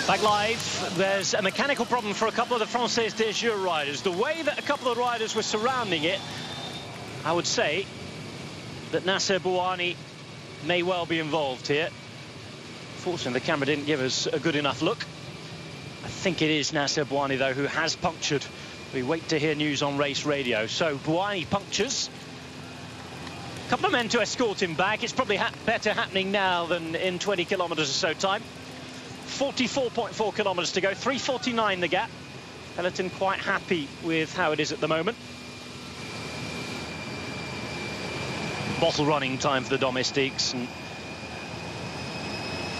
Back live, there's a mechanical problem for a couple of the Française des Jeux riders. The way that a couple of riders were surrounding it, I would say that Nasser Bouhanni may well be involved here. Fortunately, the camera didn't give us a good enough look. I think it is Nasser Bouhanni, though, who has punctured. We wait to hear news on race radio. So Bouhanni punctures. A couple of men to escort him back. It's probably better happening now than in 20 kilometres or so time. 44.4 kilometres to go, 3:49 the gap. Peloton quite happy with how it is at the moment. Bottle running time for the domestiques, and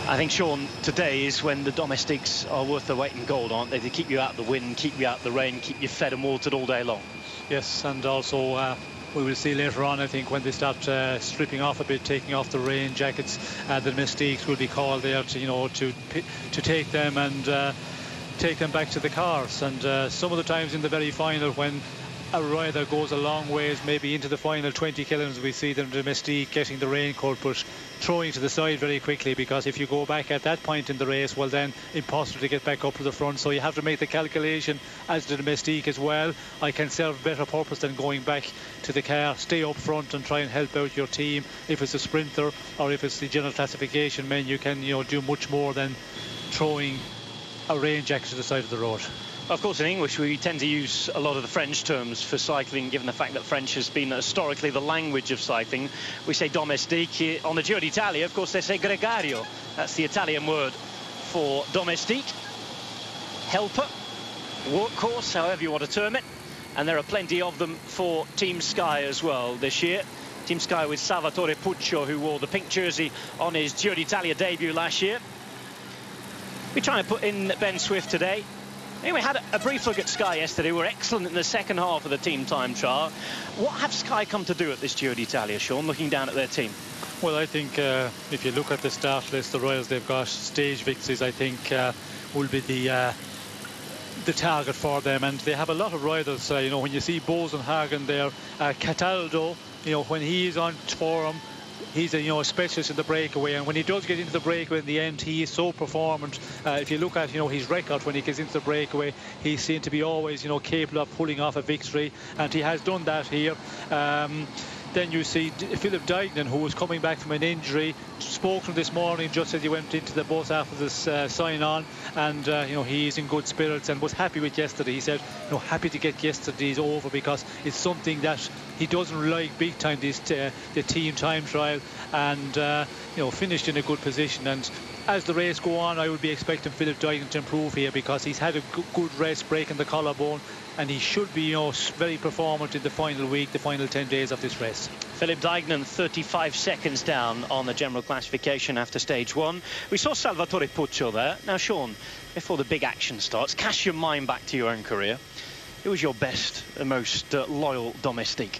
I think, Sean, today is when the domestiques are worth their weight in gold, aren't they? They keep you out of the wind, keep you out of the rain, keep you fed and watered all day long. Yes, and also we will see later on, I think, when they start stripping off a bit, taking off the rain jackets, the domestiques will be called there to, you know, to take them and take them back to the cars. And some of the times in the very final, when a rider goes a long ways, maybe into the final 20 kilometres, we see them domestique getting the raincoat, but throwing to the side very quickly, because if you go back at that point in the race, well, then impossible to get back up to the front. So you have to make the calculation as the domestique as well. I can serve better purpose than going back to the car. Stay up front and try and help out your team. If it's a sprinter or if it's the general classification men, you can, you know, do much more than throwing a rain jacket to the side of the road. Of course, in English, we tend to use a lot of the French terms for cycling, given the fact that French has been historically the language of cycling. We say domestique. On the Giro d'Italia, of course, they say gregario. That's the Italian word for domestique. Helper, workhorse, however you want to term it. And there are plenty of them for Team Sky as well this year. Team Sky with Salvatore Puccio, who wore the pink jersey on his Giro d'Italia debut last year. We're trying to put in Ben Swift today. Anyway, we had a brief look at Sky yesterday. We were excellent in the second half of the team time trial. What have Sky come to do at this Giro d'Italia, Sean, looking down at their team? Well, I think if you look at the start list, the riders they've got, stage victories, I think, will be the target for them. And they have a lot of riders. You know, when you see Bosenhagen there, Cataldo, you know, when he's on form, he's a specialist in the breakaway, and when he does get into the breakaway in the end, he is so performant. If you look at his record when he gets into the breakaway, he's seen to be always capable of pulling off a victory, and he has done that here. Then you see Philip Dignan, who was coming back from an injury, spoke to him this morning just as he went into the bus after this sign-on, and he's in good spirits and was happy with yesterday. He said, happy to get yesterday's over, because it's something that he doesn't like big time, the team time trial, and finished in a good position. And as the race go on, I would be expecting Philip Dignan to improve here, because he's had a good rest, breaking the collarbone, and he should be very performant in the final week, the final 10 days of this race. Philip Dignan 35 seconds down on the general classification after stage one. We saw Salvatore Puccio there. Now, Sean, before the big action starts, cast your mind back to your own career. Who was your best and most loyal domestique?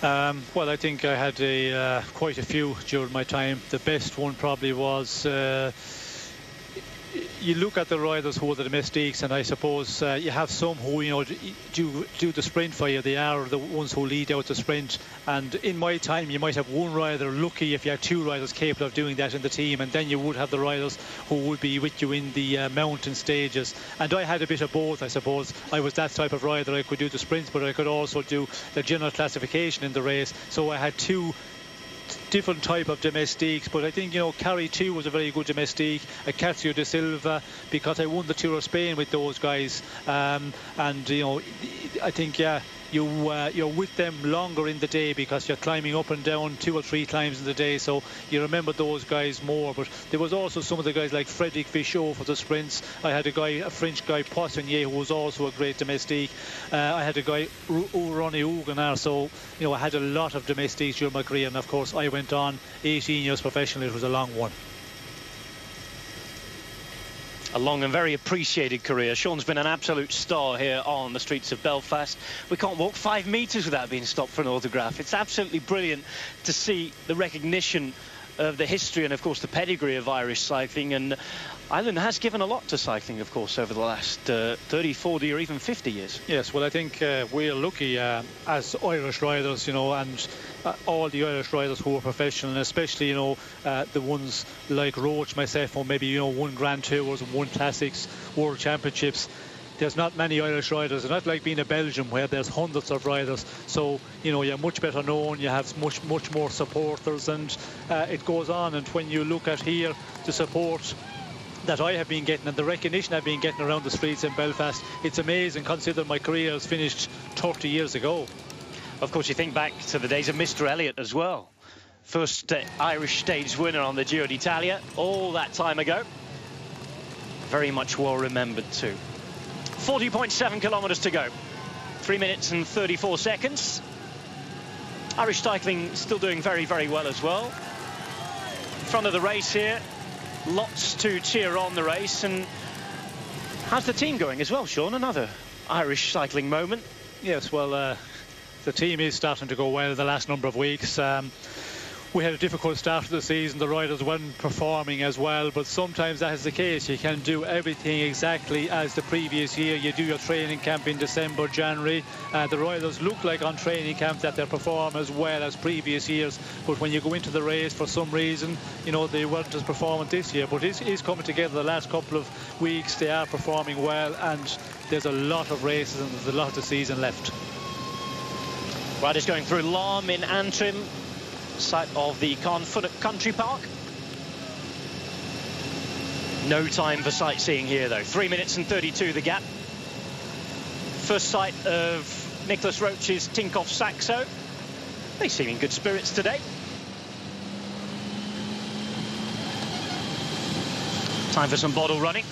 Well, I think I had quite a few during my time. The best one probably was... you look at the riders who are the domestiques, and I suppose you have some who do the sprint for you. They are the ones who lead out the sprint, and in my time you might have one rider, lucky if you had two riders capable of doing that in the team, and then you would have the riders who would be with you in the mountain stages. And I had a bit of both, I suppose. I was that type of rider. I could do the sprints, but I could also do the general classification in the race. So I had two different type of domestiques, but I think Carry 2 was a very good domestique, Acacio de Silva, because I won the Tour of Spain with those guys, and I think you're with them longer in the day, because you're climbing up and down 2 or 3 climbs in the day, so you remember those guys more. But there was also some of the guys like Frédéric Fichot for the sprints. I had a French guy, Poissonnier, who was also a great domestique. I had a guy, Ronnie Huguenard. So I had a lot of domestiques during my career, and of course I went on 18 years professionally. It was a long one. A long and very appreciated career. Sean's been an absolute star here on the streets of Belfast. We can't walk 5 metres without being stopped for an autograph. It's absolutely brilliant to see the recognition of the history and, of course, the pedigree of Irish cycling. And Ireland has given a lot to cycling, of course, over the last 30, 40 or even 50 years. Yes, well, I think we're lucky as Irish riders, and all the Irish riders who are professional, and especially, you know, the ones like Roach, myself, or maybe, you know, won Grand Tours and won Classics, World Championships. There's not many Irish riders. It's not like being a Belgium where there's hundreds of riders. So, you know, you're much better known, you have much more supporters, and it goes on. And when you look at here, the support that I have been getting and the recognition I've been getting around the streets in Belfast, it's amazing considering my career has finished 30 years ago. Of course, you think back to the days of Mr. Elliott as well. First Irish stage winner on the Giro d'Italia all that time ago. Very much well remembered too. 40.7 kilometres to go. 3 minutes and 34 seconds. Irish cycling still doing very, very well as well. In front of the race here. Lots to cheer on the race. And how's the team going as well, Sean? Another Irish cycling moment. Yes, well, the team is starting to go well the last number of weeks. We had a difficult start to the season. The riders weren't performing as well, but sometimes that is the case. You can do everything exactly as the previous year. You do your training camp in December, January. The riders look like on training camp that they perform as well as previous years, but when you go into the race, for some reason, you know, they weren't as performant this year. But it's coming together the last couple of weeks. They are performing well, and there's a lot of races and there's a lot of the season left. Riders going through Larm in Antrim, site of the Carnfunnock Country Park. No time for sightseeing here though. 3 minutes and 32 the gap. First sight of Nicholas Roach's Tinkoff Saxo. They seem in good spirits today. Time for some bottle running.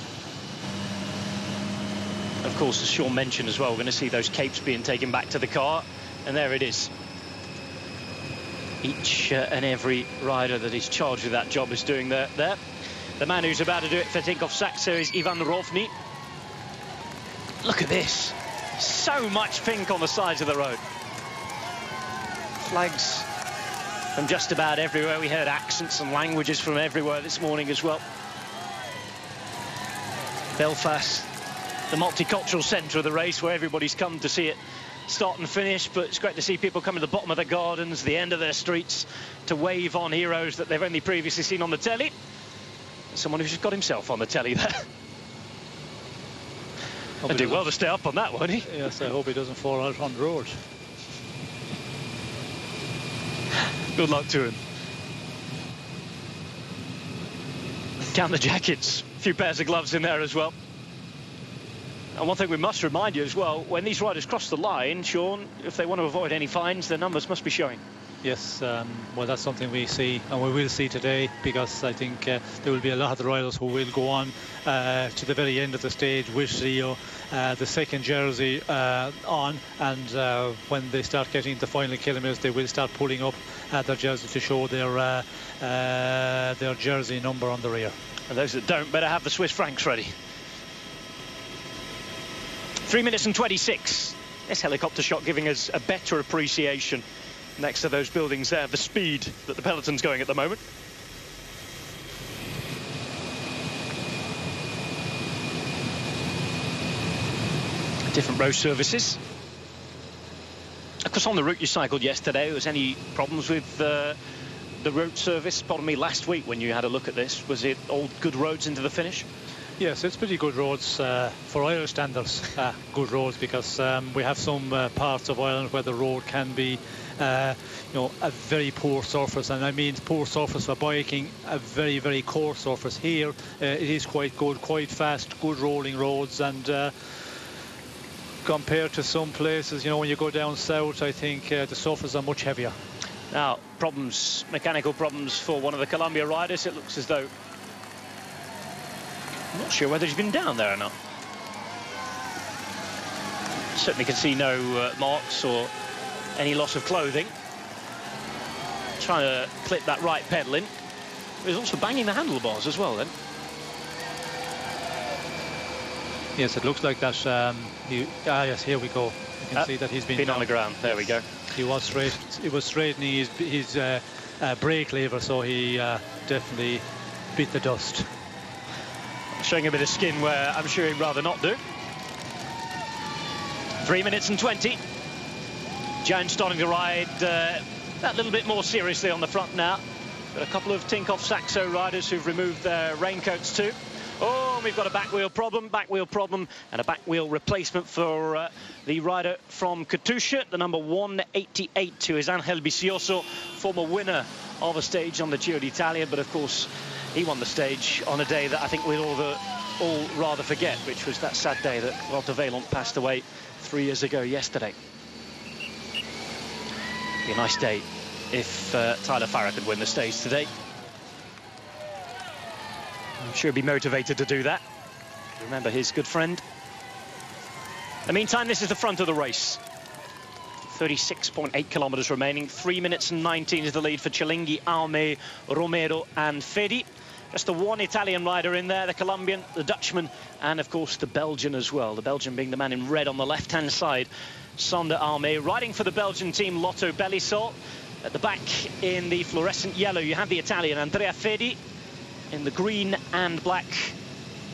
Of course, as Sean mentioned as well, we're going to see those capes being taken back to the car, and there it is. Each and every rider that is charged with that job is doing there. The man who's about to do it for Tinkoff Saxo is Ivan Rovny. Look at this. So much pink on the sides of the road. Flags from just about everywhere. We heard accents and languages from everywhere this morning as well. Belfast, the multicultural centre of the race, where everybody's come to see it start and finish, but it's great to see people coming to the bottom of the gardens, the end of their streets, to wave on heroes that they've only previously seen on the telly. Someone who's just got himself on the telly there. I'd do well to stay up on that, won't he? Yes, I hope he doesn't fall out on the road. Good luck to him. Count the jackets, a few pairs of gloves in there as well. And one thing we must remind you as well, when these riders cross the line, Sean, if they want to avoid any fines, their numbers must be showing. Yes, well, that's something we see, and we will see today, because I think there will be a lot of the riders who will go on to the very end of the stage with the second jersey on, and when they start getting the final kilometres, they will start pulling up their jersey to show their jersey number on the rear. And those that don't better have the Swiss francs ready. 3 minutes and 26. This helicopter shot giving us a better appreciation next to those buildings there, the speed that the peloton's going at the moment. Different road services. Of course, on the route you cycled yesterday, was any problems with the road service? Pardon me, last week when you had a look at this, was it all good roads into the finish? Yes, it's pretty good roads for Irish standards. Good roads, because we have some parts of Ireland where the road can be, you know, a very poor surface, and I mean poor surface for biking, a very, very coarse surface. Here, it is quite good, quite fast, good rolling roads, and compared to some places, you know, when you go down south, I think the surfaces are much heavier. Now, problems, mechanical problems for one of the Columbia riders. It looks as though, I'm not sure whether he's been down there or not. Certainly can see no marks or any loss of clothing. Trying to clip that right pedal in. He's also banging the handlebars as well then. Yes, it looks like that. Yes, here we go. You can see that he's been on the ground. There we go. He was straight. He was straightening his brake lever, so he definitely bit the dust. Showing a bit of skin where I'm sure he'd rather not do. 3 minutes and 20. Jones starting to ride that little bit more seriously on the front now. Got a couple of Tinkoff Saxo riders who've removed their raincoats too. Oh, and we've got a back wheel problem, and a back wheel replacement for the rider from Katusha, the number 188, who is Angel Vicioso, former winner of a stage on the Giro d'Italia, but of course he won the stage on a day that I think we'll all rather forget, which was that sad day that Walter Vaillant passed away 3 years ago yesterday. Be a nice day if Tyler Farrar could win the stage today. I'm sure he'll be motivated to do that. Remember his good friend. In the meantime, this is the front of the race. 36.8 kilometers remaining. 3 minutes and 19 is the lead for Cialinghi, Aume, Romero and Fedi. Just the one Italian rider in there, the Colombian, the Dutchman, and of course the Belgian as well. The Belgian being the man in red on the left-hand side, Sander Aume. Riding for the Belgian team, Lotto Belisol. At the back in the fluorescent yellow, you have the Italian Andrea Fedi. In the green and black,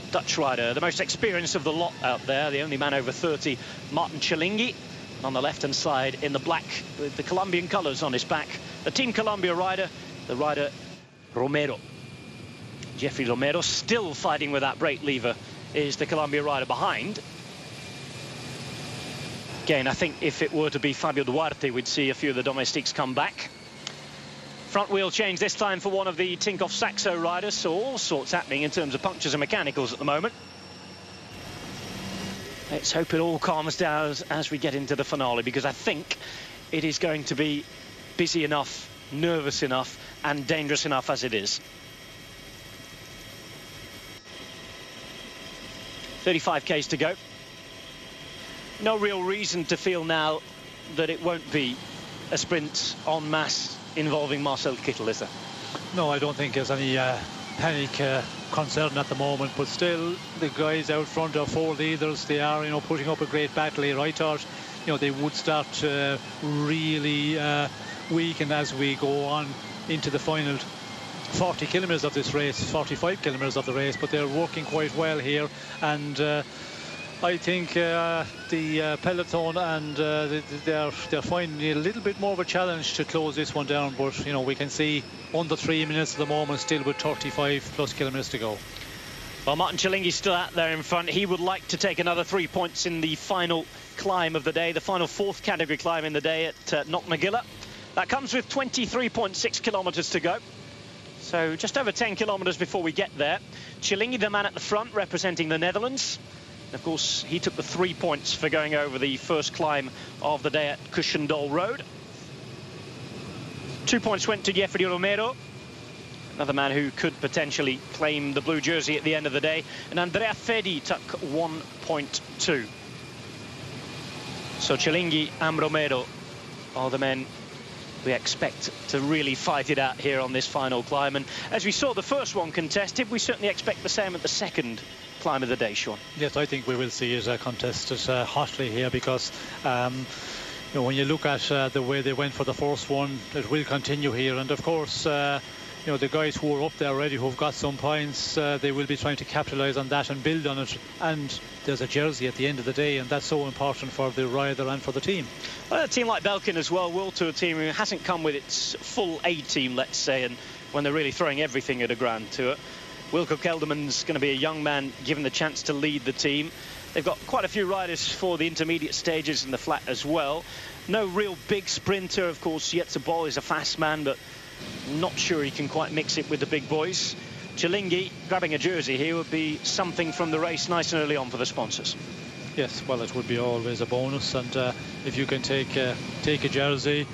Dutch rider, the most experienced of the lot out there, the only man over 30, Martin Cialinghi. And on the left-hand side, in the black, with the Colombian colours on his back, the Team Colombia rider, the rider Romero. Jeffrey Romero still fighting with that brake lever, is the Colombia rider behind. Again, I think if it were to be Fabio Duarte, we'd see a few of the domestiques come back. Front wheel change this time for one of the Tinkoff Saxo riders, so all sorts happening in terms of punctures and mechanicals at the moment. Let's hope it all calms down as we get into the finale, because I think it is going to be busy enough, nervous enough and dangerous enough as it is. 35 k's to go. No real reason to feel now that it won't be a sprint en masse involving Marcel Kittel, is there? No, I don't think there's any panic concern at the moment, but still the guys out front are 4 leaders. They are, you know, putting up a great battle here. I thought, you know, they would start to really weaken as we go on into the final 40 kilometers of this race, 45 kilometers of the race, but they're working quite well here, and I think the peloton and they're finding a little bit more of a challenge to close this one down, but you know, we can see under 3 minutes at the moment, still with 35 plus kilometers to go. Well, Martin Cialinghi's still out there in front. He would like to take another 3 points in the final climb of the day, the final 4th category climb in the day at Knocknageela. That comes with 23.6 kilometers to go. So just over 10 kilometers before we get there. Cialinghi, the man at the front, representing the Netherlands. Of course, he took the 3 points for going over the first climb of the day at Cushendol Road. 2 points went to Jeffrey Romero, another man who could potentially claim the blue jersey at the end of the day. And Andrea Fedi took 1.2. So Cialinghi and Romero are the men we expect to really fight it out here on this final climb. And as we saw the first one contested, we certainly expect the same at the second climb of the day, Sean. Yes, I think we will see it contested hotly here, because you know, when you look at the way they went for the first one, it will continue here. And of course, you know, the guys who are up there already, who've got some points, they will be trying to capitalise on that and build on it. And there's a jersey at the end of the day, and that's so important for the rider and for the team. Well, a team like Belkin as well, World Tour team who hasn't come with its full A team, let's say, and when they're really throwing everything at a Grand Tour. Wilco Kelderman's going to be a young man given the chance to lead the team. They've got quite a few riders for the intermediate stages and the flat as well. No real big sprinter, of course. Jetse Bol is a fast man, but not sure he can quite mix it with the big boys. Cialinghi grabbing a jersey here would be something from the race nice and early on for the sponsors. Yes, well, it would be always a bonus, and if you can take a jersey,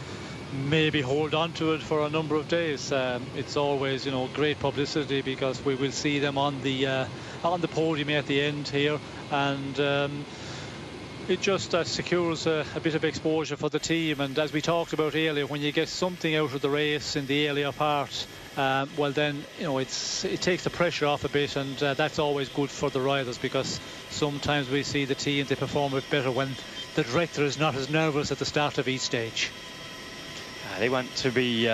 maybe hold on to it for a number of days. It's always, you know, great publicity, because we will see them on the podium at the end here, and it just secures a bit of exposure for the team. And as we talked about earlier, when you get something out of the race in the earlier part, well then, you know, it takes the pressure off a bit, and that's always good for the riders, because sometimes we see the team, they perform a bit better when the director is not as nervous at the start of each stage. They want to be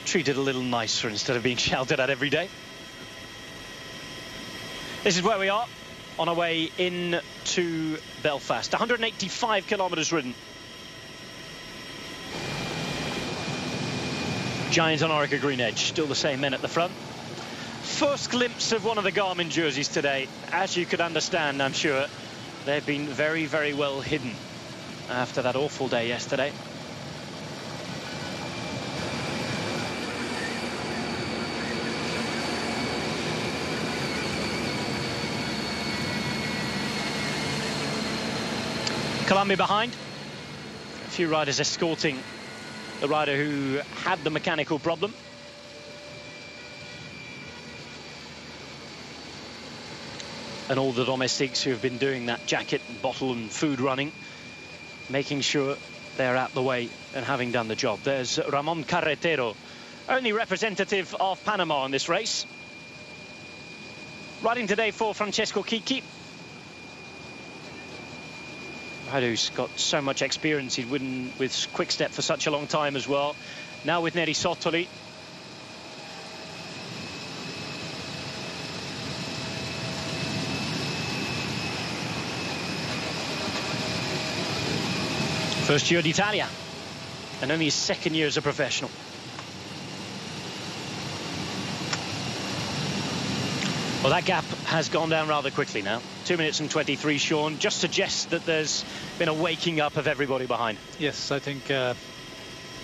treated a little nicer instead of being shouted at every day. This is where we are on our way in to Belfast. 185 kilometres ridden. Giant on Orica Green Edge, still the same men at the front. First glimpse of one of the Garmin jerseys today. As you could understand, I'm sure, they've been very, very well hidden after that awful day yesterday. Columbia behind. A few riders escorting the rider who had the mechanical problem. And all the domestics who have been doing that jacket and bottle and food running, making sure they're out the way and having done the job. There's Ramon Carretero, only representative of Panama in this race. Riding today for Francesco Chicchi. Rider who's got so much experience. He'd ridden with Quick Step for such a long time as well. Now with Neri Sottoli. First Giro d'Italia, and only his second year as a professional. Well, that gap has gone down rather quickly now. 2 minutes and 23, Sean. Just suggests that there's been a waking up of everybody behind. Yes, I think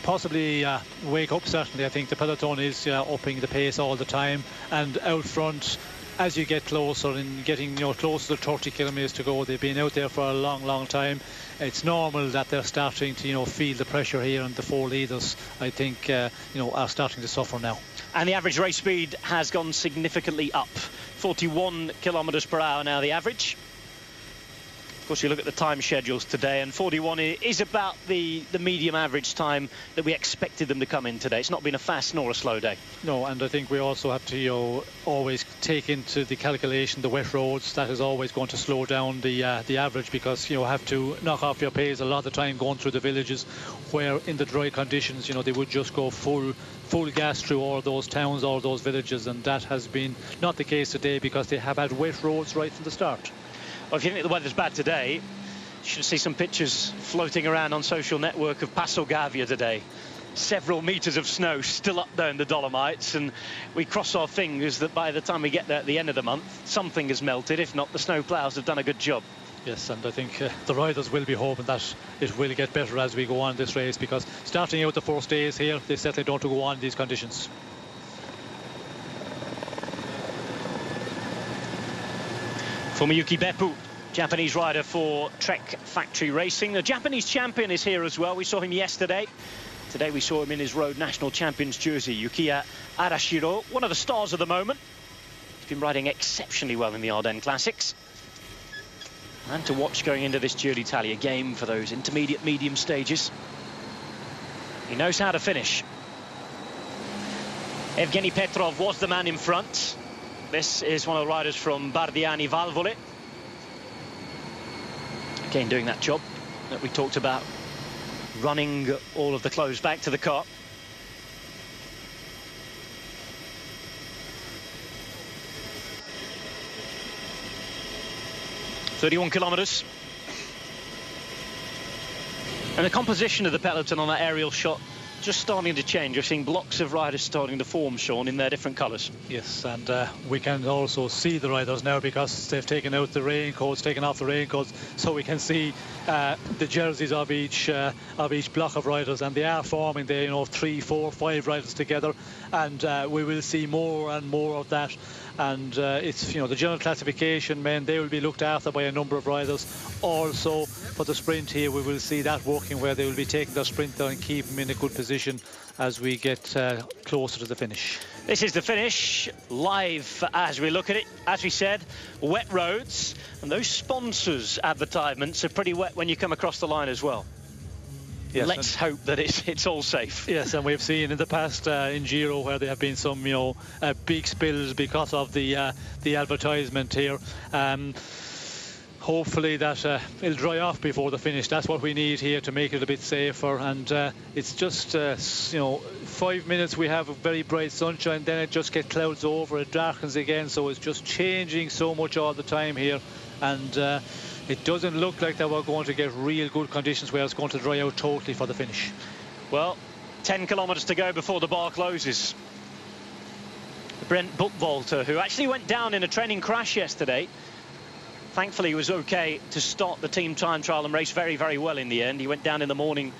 possibly wake up, certainly. I think the peloton is upping the pace all the time, and out front, as you get closer and getting closer to 30 kilometers to go, they've been out there for a long time. It's normal that they're starting to feel the pressure here, and the four leaders, I think, are starting to suffer now. And the average race speed has gone significantly up. 41 kilometers per hour now, the average. Of course, you look at the time schedules today, and 41 is about the medium average time that we expected them to come in today. It's not been a fast nor a slow day. No, and I think we also have to always take into the calculation the wet roads. That is always going to slow down the average, because you have to knock off your pace a lot of the time going through the villages, where in the dry conditions they would just go full gas through all those towns, all those villages, and that has been not the case today, because they have had wet roads right from the start. Well, if you think the weather's bad today, you should see some pictures floating around on social network of Passo Gavia today. Several meters of snow still up there in the Dolomites, and we cross our fingers that by the time we get there at the end of the month, something has melted. If not, the snow ploughs have done a good job. Yes, and I think the riders will be hoping that it will get better as we go on this race, because starting out the first days here, they certainly don't want to go on in these conditions. Fumiyuki Beppu, Japanese rider for Trek Factory Racing. The Japanese champion is here as well. We saw him yesterday. Today we saw him in his Road National Champions jersey. Yukiya Arashiro, one of the stars of the moment. He's been riding exceptionally well in the Ardennes Classics. And to watch going into this Giro d'Italia game for those intermediate medium stages. He knows how to finish. Evgeny Petrov was the man in front. This is one of the riders from Bardiani Valvole. Again, doing that job that we talked about, running all of the clothes back to the car. ...31 kilometers. And the composition of the peloton on that aerial shot just starting to change. You're seeing blocks of riders starting to form, Sean, in their different colours. Yes, and we can also see the riders now, because they've taken out the raincoats, taken off the raincoats, so we can see the jerseys of each block of riders, and they are forming the 3, 4, 5 riders together, and we will see more and more of that. And it's the general classification men, they will be looked after by a number of riders. Also for the sprint here, we will see that working, where they will be taking their sprinter and keep them in a good position as we get closer to the finish. This is the finish live as we look at it. As we said, wet roads, and those sponsors advertisements are pretty wet when you come across the line as well. Yes, let's hope that it's all safe. Yes, and we've seen in the past in Giro where there have been some big spills because of the advertisement here. Hopefully that it'll dry off before the finish. That's what we need here to make it a bit safer. And it's just 5 minutes we have a very bright sunshine, then it just gets clouds over, it darkens again, so it's just changing so much all the time here. And it doesn't look like that we're going to get real good conditions where it's going to dry out totally for the finish. Well, 10 kilometres to go before the bar closes. Brent Buchwalter, who actually went down in a training crash yesterday. Thankfully, he was okay to start the team time trial and race very, very well in the end. He went down in the morning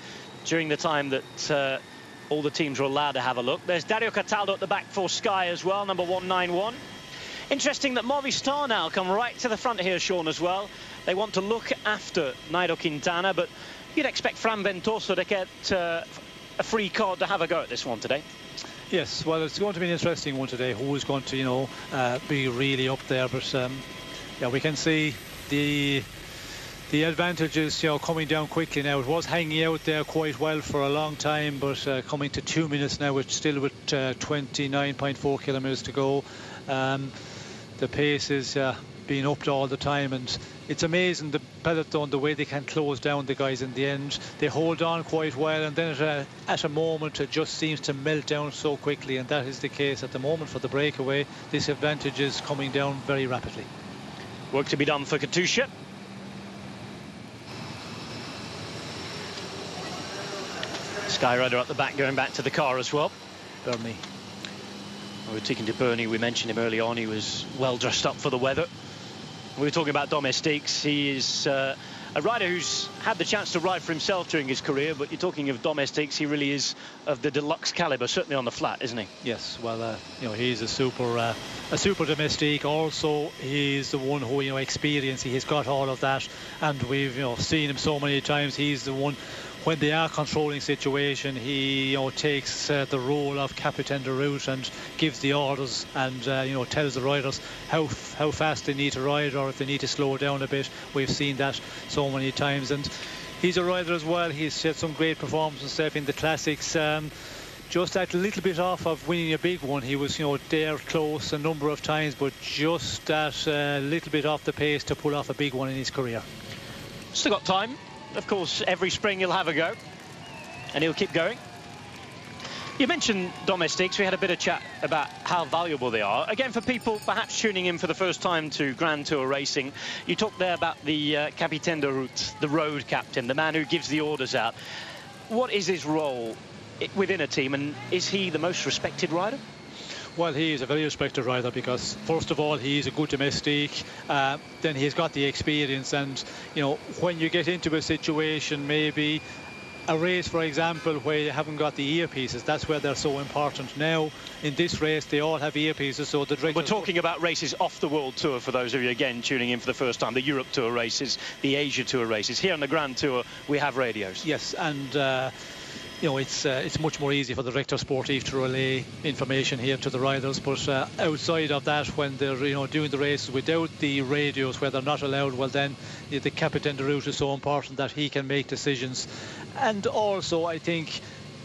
during the time that all the teams were allowed to have a look. There's Dario Cataldo at the back for Sky as well, number 191. Interesting that Movistar now come right to the front here, Sean, as well. They want to look after Nairo Quintana, but you'd expect Fran Ventoso to get a free card to have a go at this one today. Yes, well, it's going to be an interesting one today. Who is going to, you know, be really up there? But yeah, we can see the advantages, you know, coming down quickly now. It was hanging out there quite well for a long time, but coming to 2 minutes now, it's still with 29.4 kilometers to go. The pace is being upped all the time, and it's amazing the peloton, the way they can close down the guys in the end. They hold on quite well, and then at a moment it just seems to melt down so quickly, and that is the case at the moment for the breakaway. This advantage is coming down very rapidly. Work to be done for Katusha. Skyrider at the back, going back to the car as well. Bernie. We were talking to Bernie, we mentioned him early on. He was well dressed up for the weather. We were talking about Domestiques. He is a rider who's had the chance to ride for himself during his career, but you're talking of Domestiques, he really is of the deluxe caliber, certainly on the flat, isn't he? Yes, well, you know, he's a super domestique. Also, he's the one who, you know, experience. He has got all of that, and we've, you know, seen him so many times. He's the one, when they are controlling situation, he, you know, takes the role of captain de route and gives the orders, and you know, tells the riders how fast they need to ride, or if they need to slow down a bit. We've seen that so many times, and he's a rider as well. He's had some great performances and stuff in the classics. Just that little bit off of winning a big one. He was, you know, there close a number of times, but just that little bit off the pace to pull off a big one in his career. Still got time. Of course, every spring he'll have a go, and he'll keep going. You mentioned Domestiques. We had a bit of chat about how valuable they are. Again, for people perhaps tuning in for the first time to Grand Tour racing, you talked there about the capitaine de route, the road captain, the man who gives the orders out. What is his role within a team, and is he the most respected rider? Well, he is a very respected rider because, first of all, he's a good domestique. Then he's got the experience, and, you know, when you get into a situation, maybe a race, for example, where you haven't got the earpieces, that's where they're so important. Now, in this race, they all have earpieces, so the directors... We're talking about races off the World Tour, for those of you, again, tuning in for the first time. The Europe Tour races, the Asia Tour races. Here on the Grand Tour, we have radios. Yes, and... you know, it's much more easy for the director sportif to relay information here to the riders, but outside of that, when they're, you know, doing the races without the radios, where they're not allowed, well then the captain de route is so important that he can make decisions. And also, I think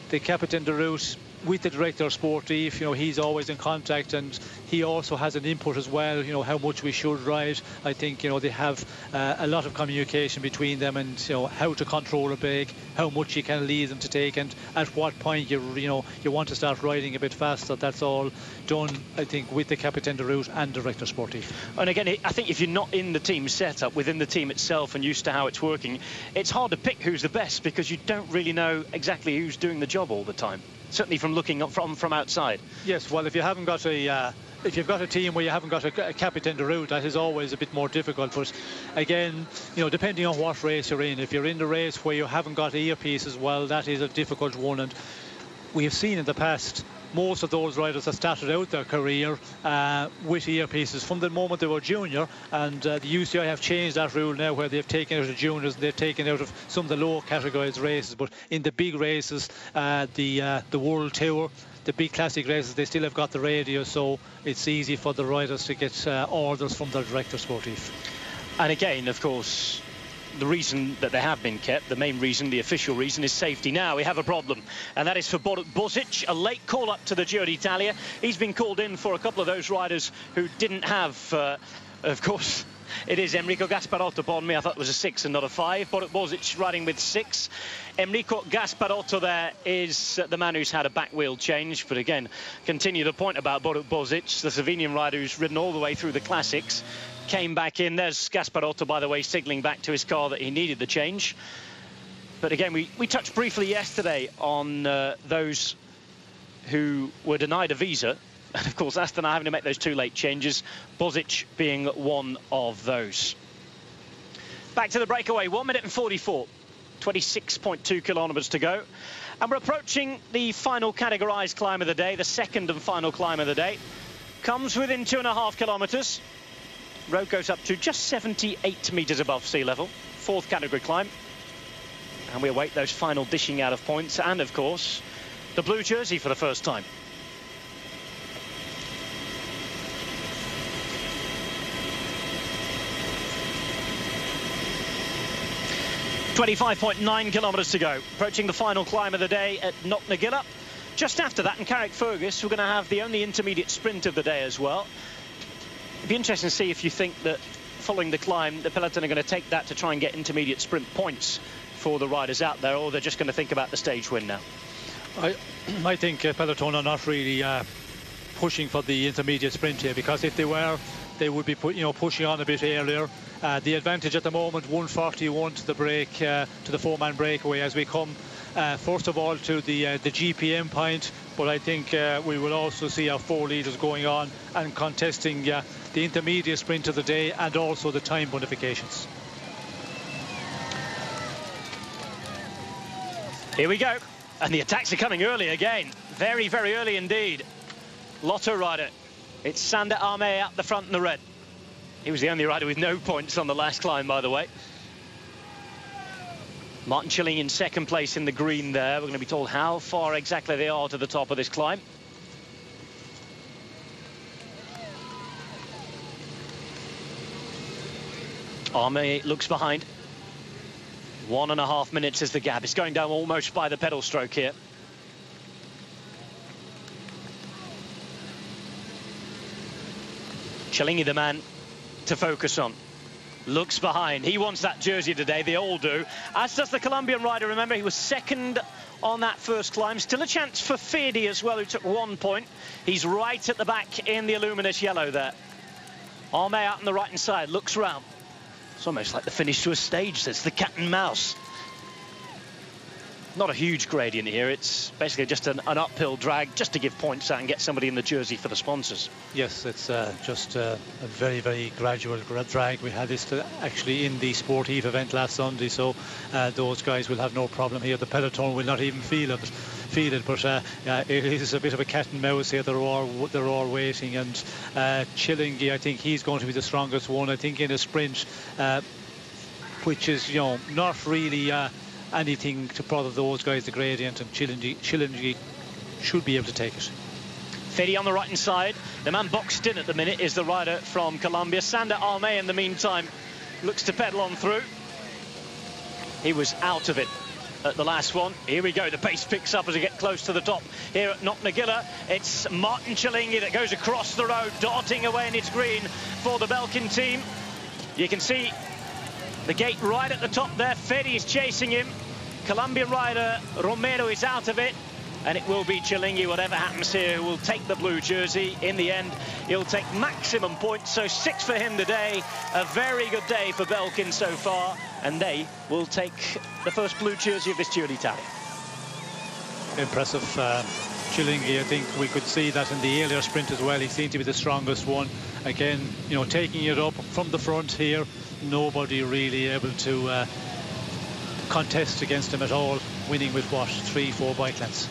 the captain de route with the director sportif, you know, he's always in contact, and he also has an input as well, you know, how much we should ride. I think, you know, they have a lot of communication between them, and, you know, how to control a break, how much you can lead them to take, and at what point you want to start riding a bit faster. That's all done, I think, with the captain de route and director sportif. And again, I think if you're not in the team setup, within the team itself, and used to how it's working, it's hard to pick who's the best, because you don't really know exactly who's doing the job all the time. Certainly from looking up from outside. Yes, well, if you haven't got if you've got a team where you haven't got a captain de route, that is always a bit more difficult. But again, you know, depending on what race you're in, if you're in the race where you haven't got earpieces, well, that is a difficult one. And we have seen in the past, most of those riders that started out their career with earpieces from the moment they were junior, and the UCI have changed that rule now, where they've taken out of juniors and they've taken out of some of the lower categorized races. But in the big races, the World Tour, the big classic races, they still have got the radio, so it's easy for the riders to get orders from their director sportif. And again, of course, the reason that they have been kept, the main reason, the official reason, is safety. Now we have a problem, and that is for Borut Bozic, a late call-up to the Giro d'Italia. He's been called in for a couple of those riders who didn't have, of course, it is Enrico Gasparotto, pardon me, I thought it was a 6 and not a 5. Borut Bozic riding with 6. Enrico Gasparotto there is the man who's had a back wheel change. But again, continue the point about Borut Bozic, the Slovenian rider who's ridden all the way through the classics. Came back in. There's Gasparotto, by the way, signalling back to his car that he needed the change. But again, we touched briefly yesterday on those who were denied a visa. And of course, Astana having to make those 2 late changes, Bozic being one of those. Back to the breakaway, 1 minute and 44, 26.2 kilometres to go. And we're approaching the final categorised climb of the day, the second and final climb of the day. Comes within 2.5 kilometres. Road goes up to just 78 metres above sea level, 4th category climb. And we await those final dishing out of points and, of course, the blue jersey for the first time. .9 kilometres to go, approaching the final climb of the day at Knocknagill. Just after that, in Carrickfergus, we're going to have the only intermediate sprint of the day as well. It'd be interesting to see if you think that following the climb, the peloton are going to take that to try and get intermediate sprint points for the riders out there, or they're just going to think about the stage win now. I think peloton are not really pushing for the intermediate sprint here, because if they were, they would be pushing on a bit earlier. The advantage at the moment, 1:41 to the break, to the 4-man breakaway as we come first of all to the GPM point. But I think we will also see our 4 leaders going on and contesting the intermediate sprint of the day and also the time bonifications. Here we go, and the attacks are coming early again, very, very early indeed. Lotto rider, it's Sander Armé up the front in the red. He was the only rider with no points on the last climb, by the way. Martin Chilling in second place in the green there. We're going to be told how far exactly they are to the top of this climb. Armé looks behind. 1.5 minutes is the gap. It's going down almost by the pedal stroke here. Chillingy, the man to focus on, looks behind. He wants that jersey today, they all do, as does the Colombian rider. Remember, he was second on that first climb. Still a chance for Fedi as well, who took 1 point. He's right at the back in the luminous yellow there. Armé out on the right hand side, looks round. It's almost like the finish to a stage. There's the cat and mouse. Not a huge gradient here. It's basically just an uphill drag just to give points out and get somebody in the jersey for the sponsors. Yes, it's just a very, very gradual drag. We had this actually in the Sportive event last Sunday, so those guys will have no problem here. The peloton will not even feel it, but it is a bit of a cat and mouse here. They're all waiting, and Chillingy, I think he's going to be the strongest one. I think in a sprint, which is not really anything to bother those guys, the gradient, and Chillingy should be able to take it. Fedi on the right hand side. The man boxed in at the minute is the rider from Colombia. Sander Armé in the meantime looks to pedal on through. He was out of it at the last one. Here we go, the pace picks up as we get close to the top here at Knocknagill. It's Martin Chillingy that goes across the road, darting away in its green for the Belkin team. You can see the gate right at the top there. Fedi is chasing him. Colombian rider Romero is out of it, and it will be Chillingy, whatever happens here, who will take the blue jersey. In the end, he'll take maximum points, so 6 for him today. A very good day for Belkin so far, and they will take the first blue jersey of this Giro d'Italia. Impressive. Chillingy, I think we could see that in the earlier sprint as well. He seemed to be the strongest one. Again, taking it up from the front here. Nobody really able to contest against him at all, winning with what, 3-4 bike lengths.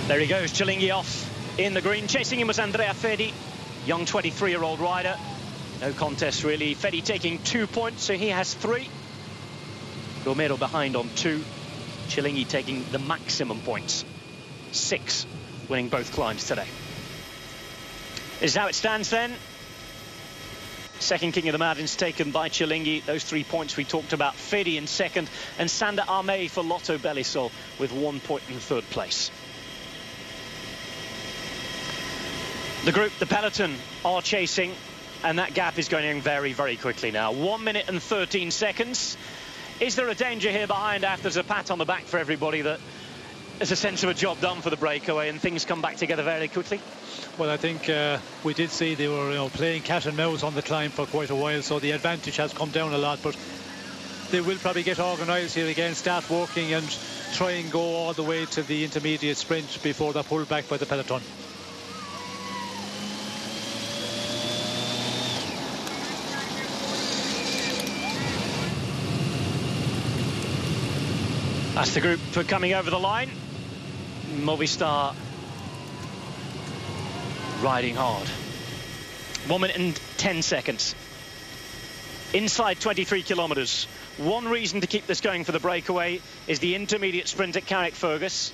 There he goes, Chillingy off in the green. Chasing him was Andrea Fedi, young 23-year-old rider. No contest really. Fedi taking 2 points, so he has 3. Romero behind on 2. Chillingy taking the maximum points, 6, winning both climbs today. This is how it stands then. Second King of the Mountains taken by Chillingy. Those 3 points we talked about. Fedi in second, and Sander Armé for Lotto Belisol with 1 point in third place. The group, the peloton, are chasing, and that gap is going very, very quickly now. 1 minute and 13 seconds. Is there a danger here behind after there's a pat on the back for everybody that there's a sense of a job done for the breakaway and things come back together very quickly? Well, I think we did see they were playing cat and mouse on the climb for quite a while, so the advantage has come down a lot. But they will probably get organised here again, start working and try and go all the way to the intermediate sprint before they're pulled back by the peloton. That's the group for coming over the line. Movistar riding hard. 1 minute and 10 seconds. Inside 23 kilometres. One reason to keep this going for the breakaway is the intermediate sprint at Carrickfergus.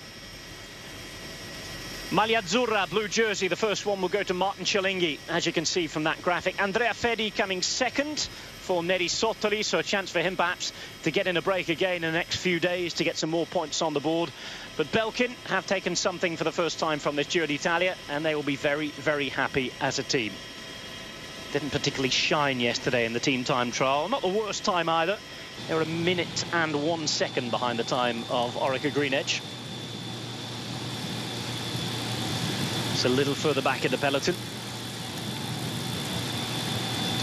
Maglia Azzurra, blue jersey, the first one will go to Martin Cialinghi, as you can see from that graphic. Andrea Fedi coming second for Neri Sottoli, so a chance for him perhaps to get in a break again in the next few days to get some more points on the board. But Belkin have taken something for the first time from this Giro d'Italia, and they will be very, very happy as a team. Didn't particularly shine yesterday in the team time trial. Not the worst time either. They were 1 minute and 1 second behind the time of Orica Greenedge. It's a little further back in the peloton.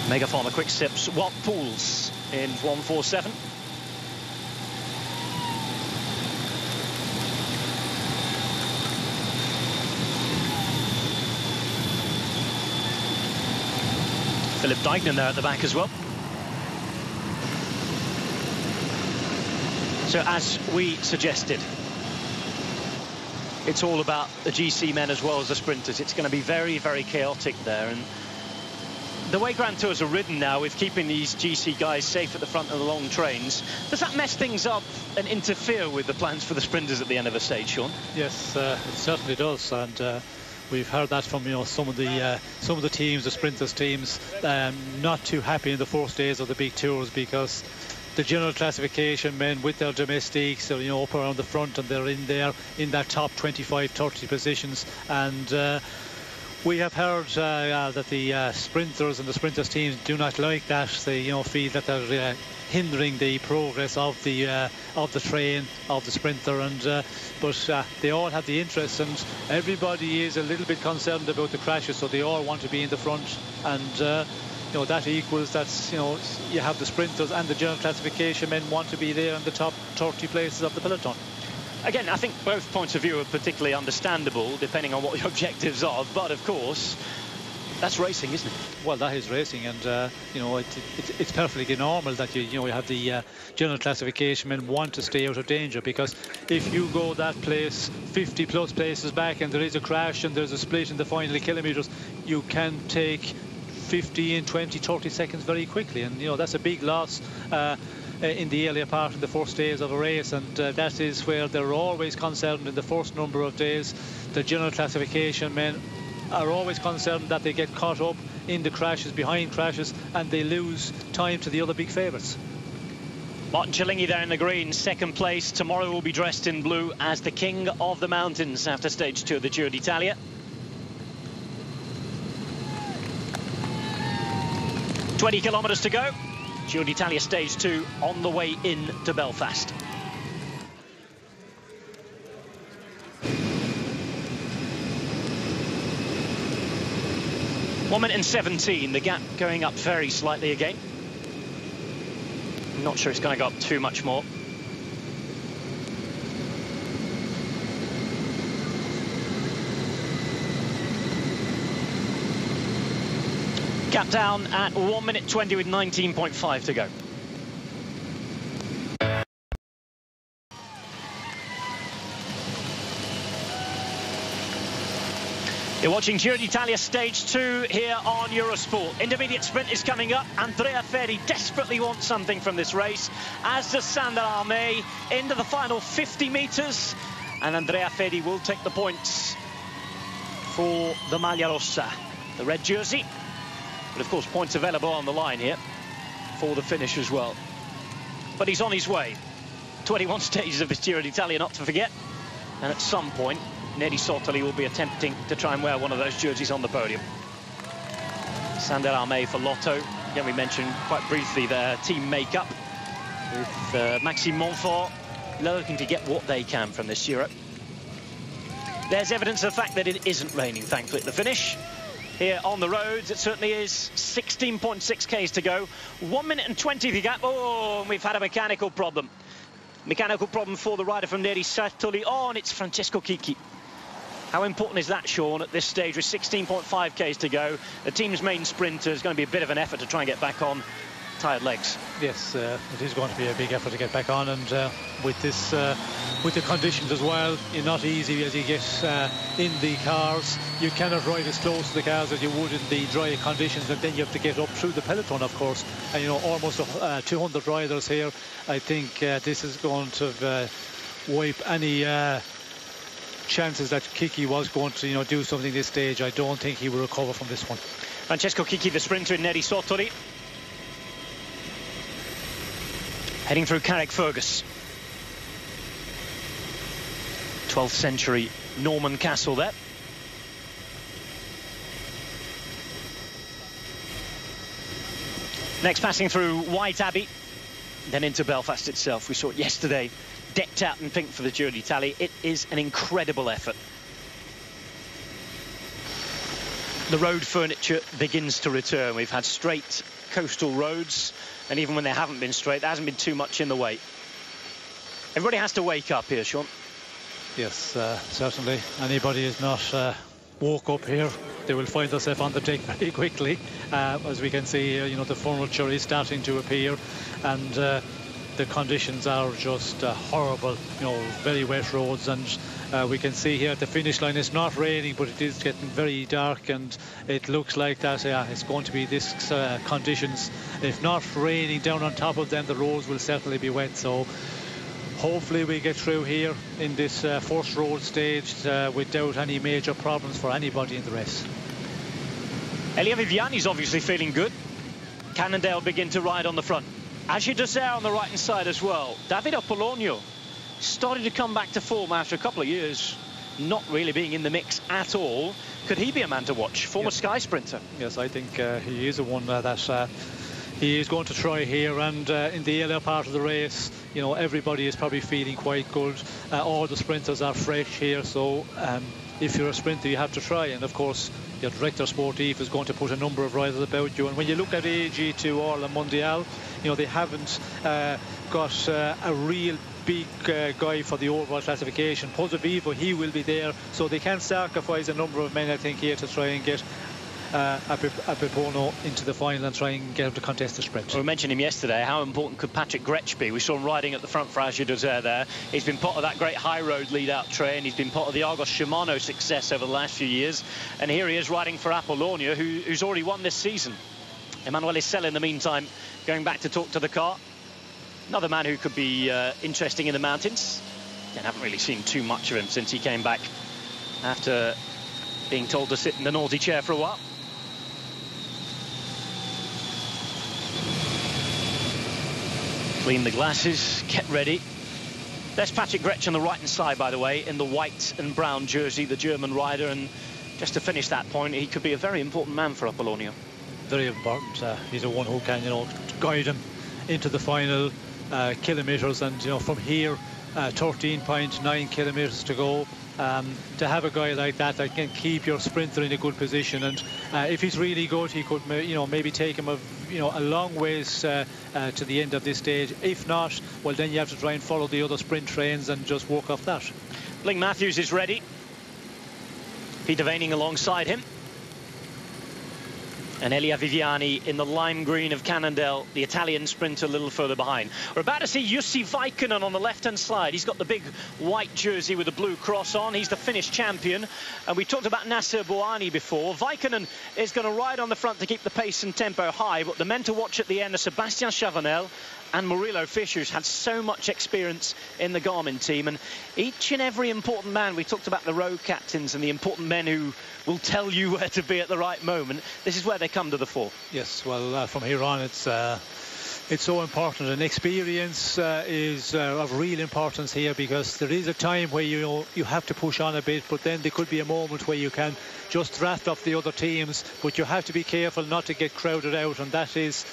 Megaformer Quick Steps, Wout Poels in 1:47. Philip Dijkman there at the back as well. So as we suggested, it's all about the GC men as well as the sprinters. It's going to be very, very chaotic there. And the way Grand Tours are ridden now, with keeping these GC guys safe at the front of the long trains, does that mess things up and interfere with the plans for the sprinters at the end of a stage, Sean? Yes, it certainly does. And we've heard that from some of the teams, the sprinters teams, not too happy in the first days of the big tours, because the general classification men with their domestiques are up around the front, and they're in there in that top 25-30 positions. And we have heard that the sprinters and the sprinters teams do not like that. They feel that they're hindering the progress of the train, of the sprinter, and but they all have the interest, and everybody is a little bit concerned about the crashes, so they all want to be in the front. And that equals that you have the sprinters and the general classification men want to be there in the top 30 places of the peloton. Again, I think both points of view are particularly understandable, depending on what your objectives are. But of course, that's racing, isn't it? Well, that is racing, and it's perfectly normal that you have the general classification men want to stay out of danger, because if you go that place 50 plus places back and there is a crash and there's a split in the final kilometres, you can take 15, 20, 30 seconds very quickly, and that's a big loss in the earlier part of the first days of a race. And that is where they're always concerned in the first number of days. The general classification men are always concerned that they get caught up in the crashes, behind crashes, and they lose time to the other big favourites. Martin Cialinghi there in the green, second place. Tomorrow will be dressed in blue as the king of the mountains after stage 2 of the Giro d'Italia. 20 kilometres to go. Giro d'Italia stage 2 on the way in to Belfast. One minute and 17, the gap going up very slightly again. I'm not sure it's going to go up too much more. Gap down at 1 minute 20 with 19.5 to go. You're watching Giro d'Italia stage 2 here on Eurosport. Intermediate sprint is coming up. Andrea Fedi desperately wants something from this race, as does Sander Armé, into the final 50 metres. And Andrea Fedi will take the points for the Maglia Rossa, the red jersey. But of course, points available on the line here for the finish as well. But he's on his way. 21 stages of this Giro d'Italia, not to forget. And at some point, Neri Sottoli will be attempting to try and wear one of those jerseys on the podium. Sander Armé for Lotto. Again, we mentioned quite briefly their team makeup with Maxime Montfort looking to get what they can from this Giro. There's evidence of the fact that it isn't raining, thankfully, at the finish. here on the roads. It certainly is. 16.6 k's to go. 1 minute and 20 the gap. Oh, and we've had a mechanical problem. Mechanical problem for the rider from Neri Sartoli. Oh, and it's Francesco Chicchi. How important is that, Sean, at this stage with 16.5 k's to go? The team's main sprinter is going to be a bit of an effort to try and get back on tired legs. Yes, it is going to be a big effort to get back on, and with this, with the conditions as well, it's not easy as you get in the cars. You cannot ride as close to the cars as you would in the dry conditions, and then you have to get up through the peloton, of course. And you know, almost 200 riders here. I think this is going to wipe any chances that Chicchi was going to, you know, do something this stage. I don't think he will recover from this one. Francesco Chicchi, the sprinter in Neri Sartoli, heading through Carrickfergus. 12th century Norman castle there. Next, passing through White Abbey, then into Belfast itself. We saw it yesterday, decked out in pink for the Giro d'Italia. It is an incredible effort. The road furniture begins to return. We've had straight coastal roads, and even when they haven't been straight, there hasn't been too much in the way. Everybody has to wake up here, Sean. Yes, certainly. Anybody is not woke up here, they will find themselves on the deck very quickly. As we can see here, you know, the furniture is starting to appear, and the conditions are just horrible. You know, very wet roads, and we can see here at the finish line it's not raining, but it is getting very dark, and it looks like that it's going to be this conditions. If not raining down on top of them, the roads will certainly be wet. So hopefully we get through here in this first road stage without any major problems for anybody in the race. Elia Viviani's obviously feeling good. Cannondale begin to ride on the front. Ajay Dessert on the right hand side as well. David Apolonio started to come back to form after a couple of years not really being in the mix at all. Could he be a man to watch? Former Sky sprinter. Yes, I think he is a one that he is going to try here, and in the earlier part of the race, you know, everybody is probably feeling quite good. All the sprinters are fresh here, so if you're a sprinter you have to try, and of course your director sportif is going to put a number of riders about you. And when you look at AG2 or Le Mondial, you know, they haven't got a real big guy for the overall classification. Pozzovivo, he will be there, so they can sacrifice a number of men, I think, here to try and get Apipono into the final and try and get him to contest the sprint. We mentioned him yesterday. How important could Patrick Gretsch be? We saw him riding at the front for Ajay Dessert there. He's been part of that great high road lead-out train. He's been part of the Argos Shimano success over the last few years. And here he is riding for Apollonia, who's already won this season. Emanuele Sella, in the meantime, going back to talk to the car. Another man who could be interesting in the mountains. I haven't really seen too much of him since he came back after being told to sit in the naughty chair for a while. Clean the glasses, get ready. There's Patrick Gretsch on the right-hand side, by the way, in the white and brown jersey, the German rider. And just to finish that point, he could be a very important man for Apollonia. Very important. He's the one who can, you know, guide him into the final kilometres. And, you know, from here, 13.9 kilometres to go. To have a guy like that can keep your sprinter in a good position, and if he's really good, he could, you know, maybe take him a long ways to the end of this stage. If not, well, then you have to try and follow the other sprint trains and just work off that. Bling Matthews is ready. Peter Veining alongside him. And Elia Viviani in the lime green of Cannondale, the Italian sprinter, a little further behind. We're about to see Jussi Vaikkonen on the left-hand side. He's got the big white jersey with the blue cross on. He's the Finnish champion. And we talked about Nasser Bouhanni before. Vaikkonen is going to ride on the front to keep the pace and tempo high. But the men to watch at the end are Sebastian Chavanel and Murilo Fischer, who's had so much experience in the Garmin team. And each and every important man, we talked about the road captains and the important men who will tell you where to be at the right moment. This is where they come to the fore. Yes, well, from here on, it's so important, and experience is of real importance here, because there is a time where you have to push on a bit, but then there could be a moment where you can just draft off the other teams, but you have to be careful not to get crowded out, and that is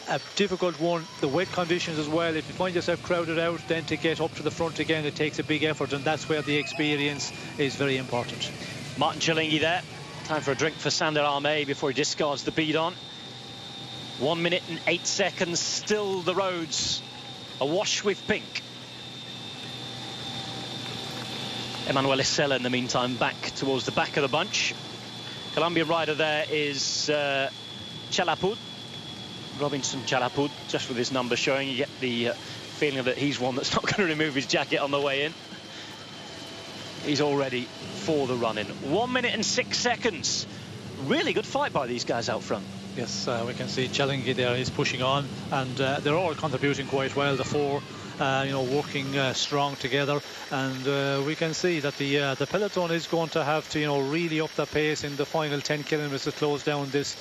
a difficult one. The wet conditions as well, if you find yourself crowded out, then to get up to the front again, it takes a big effort, and that's where the experience is very important. Martin Cialinghi there, Time for a drink for Sander Almé before he discards the bead on. 1 minute and 8 seconds. Still the roads awash with pink. Emanuele Sella, in the meantime, back towards the back of the bunch. Colombian rider there is Chalapud, Robinson Chalapud, just with his number showing. You get the feeling that he's one that's not going to remove his jacket on the way in. He's all ready for the run-in. 1 minute and 6 seconds. Really good fight by these guys out front. Yes, we can see Chalingi there is pushing on, and they're all contributing quite well. The four, working strong together, and we can see that the peloton is going to have to, really up the pace in the final 10 kilometers to close down this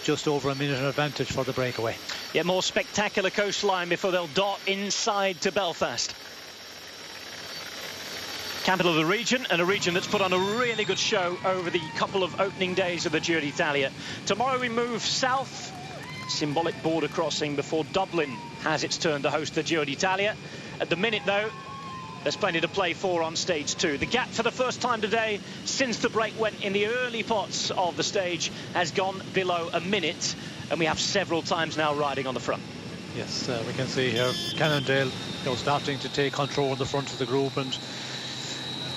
just over a minute advantage for the breakaway. Yeah, more spectacular coastline before they'll dart inside to Belfast. Capital of the region, and a region that's put on a really good show over the couple of opening days of the Giro d'Italia. Tomorrow we move south, symbolic border crossing before Dublin has its turn to host the Giro d'Italia. At the minute, though, there's plenty to play for on stage 2. The gap for the first time today since the break went in the early parts of the stage has gone below a minute, and we have several times now riding on the front. Yes, we can see here Cannondale starting to take control of the front of the group, and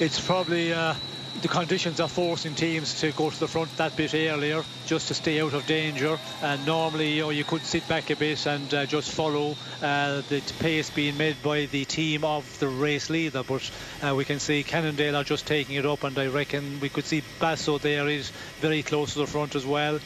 it's probably the conditions are forcing teams to go to the front that bit earlier just to stay out of danger. And normally, you could sit back a bit and just follow the pace being made by the team of the race leader. But we can see Cannondale are just taking it up, and I reckon we could see Basso there is very close to the front as well.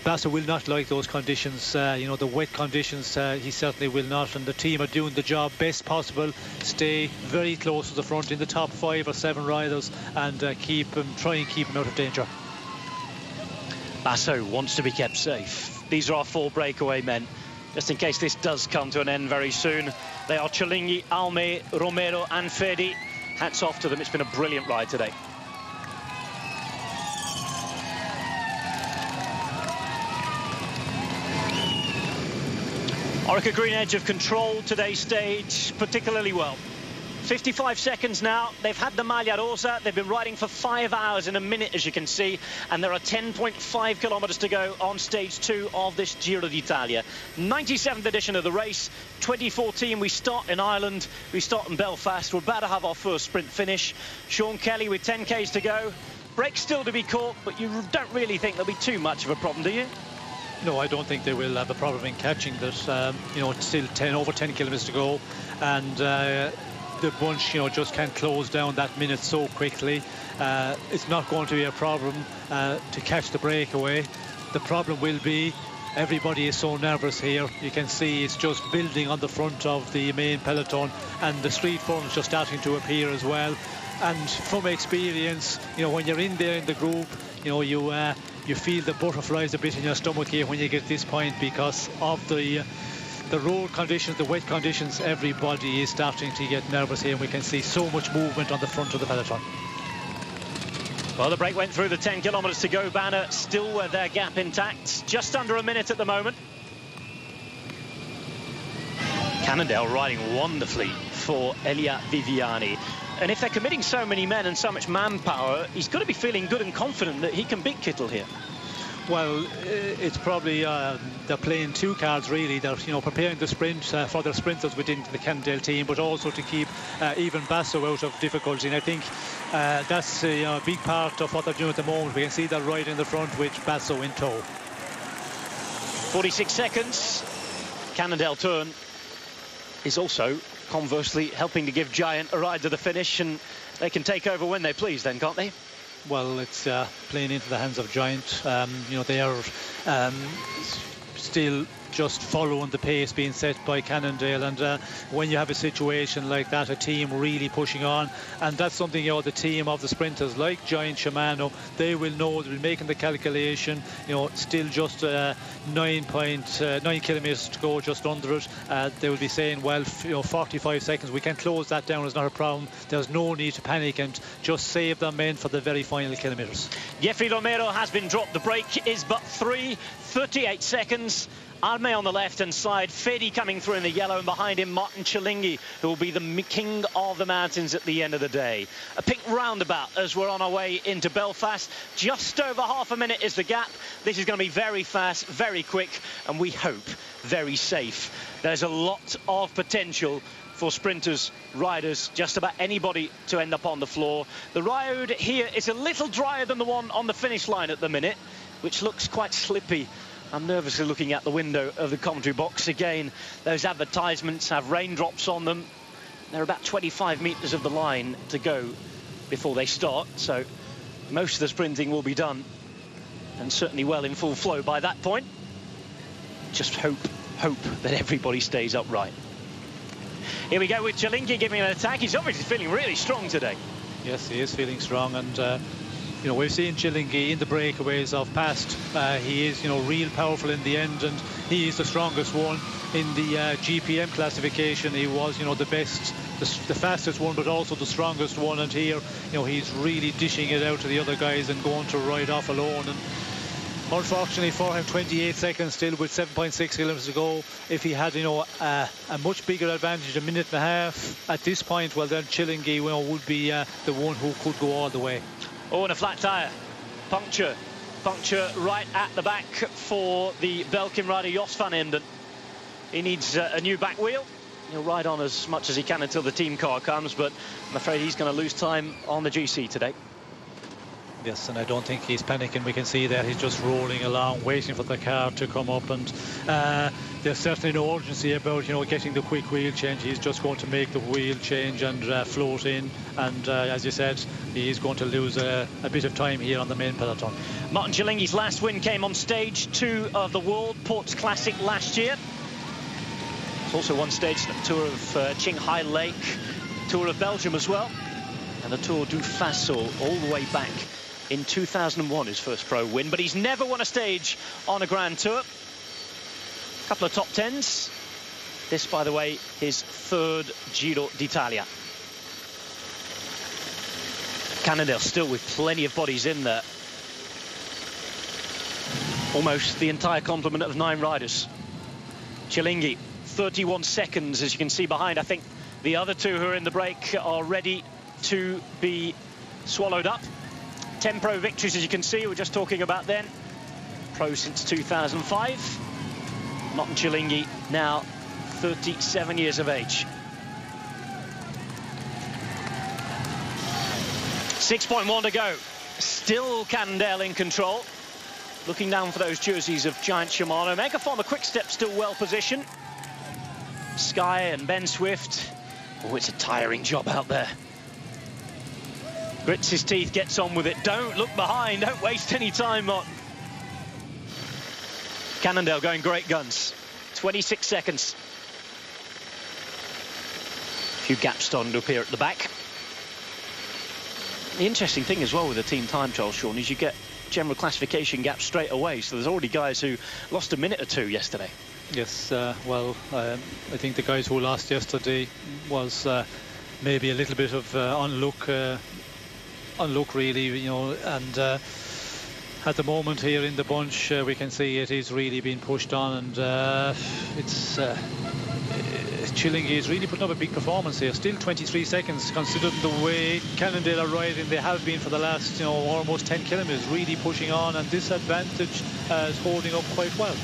Basso will not like those conditions, the wet conditions. He certainly will not, and the team are doing the job best possible. Stay very close to the front in the top 5 or 7 riders, and try and keep him out of danger. Basso wants to be kept safe. These are our 4 breakaway men, just in case this does come to an end very soon. They are Cialinghi, Almé, Romero and Fedi. Hats off to them. It's been a brilliant ride today. Orica Green Edge have controlled today's stage particularly well. 55 seconds now. They've had the Maglia Rosa. They've been riding for 5 hours in a minute, as you can see, and there are 10.5 kilometres to go on stage 2 of this Giro d'Italia. 97th edition of the race. 2014, we start in Ireland. We start in Belfast. We're about to have our first sprint finish. Sean Kelly with 10 Ks to go. Breaks still to be caught, but you don't really think there'll be too much of a problem, do you? No, I don't think they will have a problem in catching this. It's still over 10 kilometres to go, and the bunch, just can't close down that minute so quickly. It's not going to be a problem to catch the breakaway. The problem will be everybody is so nervous here. You can see it's just building on the front of the main peloton, and the street form is just starting to appear as well. And from experience, when you're in there in the group, you feel the butterflies a bit in your stomach here when you get to this point, because of the road conditions, the wet conditions. Everybody is starting to get nervous here, and we can see so much movement on the front of the peloton. Well, the break went through the 10 kilometres to go banner, still with their gap intact, just under a minute at the moment. Cannondale riding wonderfully for Elia Viviani. And if they're committing so many men and so much manpower, he's got to be feeling good and confident that he can beat Kittel here. Well, it's probably they're playing 2 cards really. They're preparing the sprint for their sprinters within the Cannondale team, but also to keep even Basso out of difficulty. And I think that's a big part of what they're doing at the moment. We can see they're right in the front with Basso in tow. 46 seconds. Cannondale turn is also conversely helping to give Giant a ride to the finish, and they can take over when they please then, can't they? Well, it's playing into the hands of Giant. They are still just following the pace being set by Cannondale, and when you have a situation like that, a team really pushing on, and that's something the team of the sprinters like Giant, Shimano, they will know. They'll be making the calculation. Still just 9 kilometres to go, just under it. They will be saying, well, 45 seconds, we can close that down, it's not a problem. There's no need to panic, and just save their men for the very final kilometres. Jeffrey Romero has been dropped. The break is but 38 seconds. Arme on the left-hand side, Fedi coming through in the yellow, and behind him Martin Cialinghi, who will be the king of the mountains at the end of the day. A pink roundabout as we're on our way into Belfast. Just over half a minute is the gap. This is going to be very fast, very quick, and we hope very safe. There's a lot of potential for sprinters, riders, just about anybody to end up on the floor. The road here is a little drier than the one on the finish line at the minute, which looks quite slippy. I'm nervously looking out the window of the commentary box again. Those advertisements have raindrops on them. They're about 25 metres of the line to go before they start, so most of the sprinting will be done, and certainly well in full flow by that point. Just hope that everybody stays upright. Here we go with Cialinghi giving an attack. He's obviously feeling really strong today. Yes, he is feeling strong, and you know, we've seen Cialinghi in the breakaways of past. He is, you know, real powerful in the end, and he is the strongest one in the GPM classification. He was, you know, the best, the fastest one, but also the strongest one. And here, you know, he's really dishing it out to the other guys and going to ride off alone. And unfortunately for him, 28 seconds still with 7.6 kilometers to go. If he had, you know, a much bigger advantage, a minute and a half at this point, well, then Cialinghi, you know, would be the one who could go all the way. Oh, and a flat tyre. Puncture right at the back for the Belkin rider Jos van Enden. He needs a new back wheel. He'll ride on as much as he can until the team car comes, but I'm afraid he's going to lose time on the GC today. Yes, and I don't think he's panicking. We can see that he's just rolling along, waiting for the car to come up, and there's certainly no urgency about, you know, getting the quick wheel change. He's just going to make the wheel change and float in, and as you said, he's going to lose a bit of time here on the main peloton. Martin Cialinghi's last win came on stage 2 of the World Ports Classic last year. He's also won stage the Tour of Qinghai Lake, Tour of Belgium as well, and the Tour du Faso all the way back in 2001, his first pro win, but he's never won a stage on a Grand Tour. A couple of top 10s. This, by the way, his 3rd Giro d'Italia. Cannondale still with plenty of bodies in there. Almost the entire complement of 9 riders. Cialinghi, 31 seconds, as you can see behind. I think the other 2 who are in the break are ready to be swallowed up. 10 pro victories, as you can see, we were just talking about then. Pro since 2005. Martin Cialinghi now 37 years of age. 6.1 to go. Still Cannondale in control. Looking down for those jerseys of Giant Shimano. Megaphone, the quick step, still well positioned. Sky and Ben Swift. Oh, it's a tiring job out there. Grits his teeth, gets on with it. Don't look behind, don't waste any time, Martin. Cannondale going great guns. 26 seconds. A few gaps starting to appear at the back. The interesting thing as well with the team time trial, Sean, is you get general classification gaps straight away. So there's already guys who lost a minute or 2 yesterday. Yes, well, I think the guys who lost yesterday was maybe a little bit of unluck really, you know, and at the moment here in the bunch we can see it is really being pushed on, and it's Cialinghi is really putting up a big performance here. Still 23 seconds, considering the way Cannondale are riding. They have been for the last, you know, almost 10 kilometers, really pushing on, and this advantage is holding up quite well.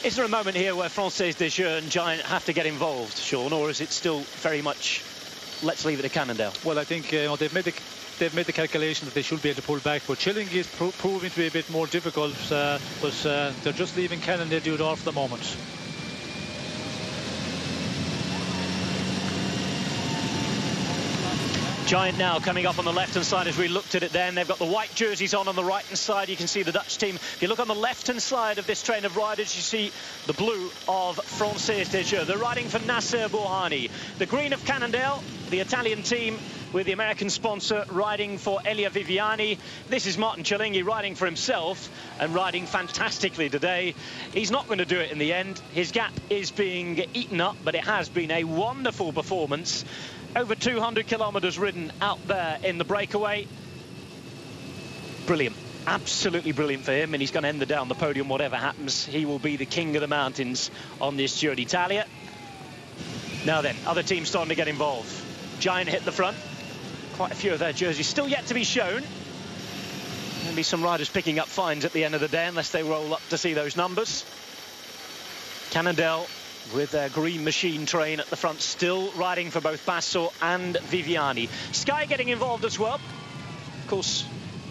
Is there a moment here where Française des Jeux and Giant have to get involved, Sean, or is it still very much let's leave it to Cannondale? Well, I think you know, they've made the calculation that they should be able to pull back, but Cialinghi is proving to be a bit more difficult, but they're just leaving Cannondale do it all for the moment. Giant now coming up on the left-hand side as we looked at it then. They've got the white jerseys on the right-hand side. You can see the Dutch team. If you look on the left-hand side of this train of riders, you see the blue of Française des Jeux. They're riding for Nasser Bouhanni. The green of Cannondale, the Italian team with the American sponsor, riding for Elia Viviani. This is Martin Cialinghi riding for himself and riding fantastically today. He's not going to do it in the end. His gap is being eaten up, but it has been a wonderful performance. Over 200 kilometers ridden out there in the breakaway. Brilliant. Absolutely brilliant for him, and he's going to end the day on the podium whatever happens. He will be the king of the mountains on this Giro d'Italia. Now then, other teams starting to get involved. Giant hit the front. Quite a few of their jerseys still yet to be shown. Maybe some riders picking up fines at the end of the day unless they roll up to see those numbers. Cannondale with their green machine train at the front, still riding for both Basso and Viviani. Sky getting involved as well. Of course,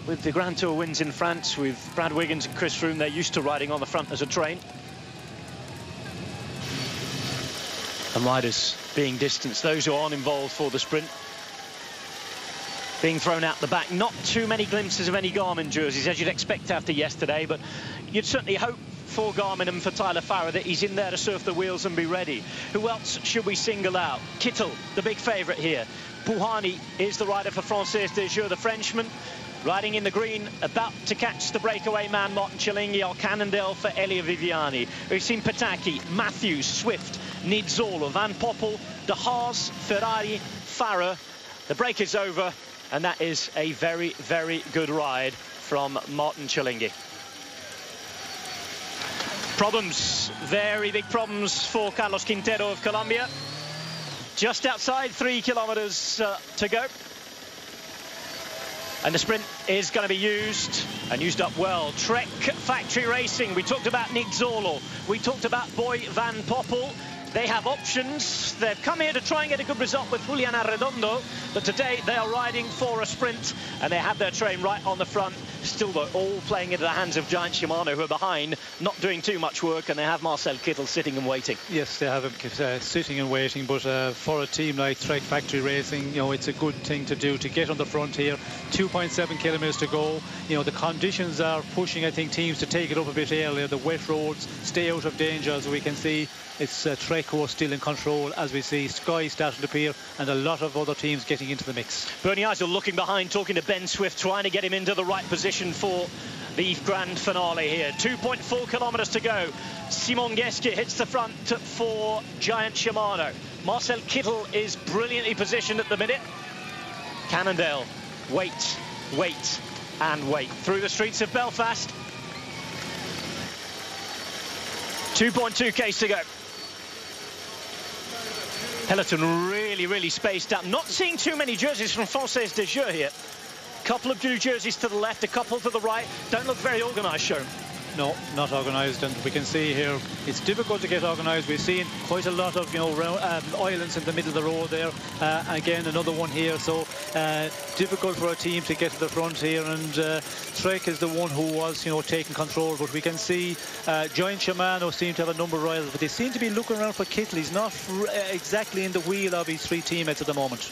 with the Grand Tour wins in France with Brad Wiggins and Chris Froome, they're used to riding on the front as a train. And riders being distanced, those who aren't involved for the sprint, being thrown out the back. Not too many glimpses of any Garmin jerseys, as you'd expect after yesterday, but you'd certainly hope for Garmin and for Tyler Farrar that he's in there to surf the wheels and be ready. Who else should we single out? Kittel, the big favourite here. Bouhanni is the rider for Française des Jeux, the Frenchman, riding in the green, about to catch the breakaway man, Martin Cialinghi, or Cannondale for Elia Viviani. We've seen Pataki, Matthews, Swift, Nizzolo, Van Poppel, De Haas, Ferrari, Farrar. The break is over, and that is a very, very good ride from Martin Cialinghi. Problems, very big problems for Carlos Quintero of Colombia. Just outside 3 kilometers to go. And the sprint is going to be used, and used up well. Trek Factory Racing, we talked about Nizzolo, we talked about Boy Van Poppel. They have options. They've come here to try and get a good result with Julian Arredondo, but today they are riding for a sprint, and they have their train right on the front. Still, though, all playing into the hands of Giant Shimano, who are behind, not doing too much work, and they have Marcel Kittel sitting and waiting. Yes, they have him sitting and waiting, but for a team like Trek Factory Racing, you know, it's a good thing to do, to get on the front here. 2.7 kilometers to go. You know, the conditions are pushing, I think, teams to take it up a bit earlier. The wet roads, stay out of danger, as we can see. It's Trek who are still in control, as we see Sky starting to appear, and a lot of other teams getting into the mix. Bernie Eisel looking behind, talking to Ben Swift, trying to get him into the right position for the grand finale here. 2.4 kilometers to go. Simon Geschke hits the front for Giant Shimano. Marcel Kittel is brilliantly positioned at the minute. Cannondale, wait, wait, and wait. Through the streets of Belfast. 2.2 Ks to go. Peloton really spaced out. Not seeing too many jerseys from Française des Jeux here. Couple of blue jerseys to the left, a couple to the right. Don't look very organised, Sean. No, not organised, and we can see here it's difficult to get organised. We've seen quite a lot of, you know, islands in the middle of the road there. Again, another one here, so difficult for a team to get to the front here, and Trek is the one who was, you know, taking control. But we can see Giant Shimano seem to have a number of riders, but they seem to be looking around for Kittel. He's not exactly in the wheel of his 3 teammates at the moment.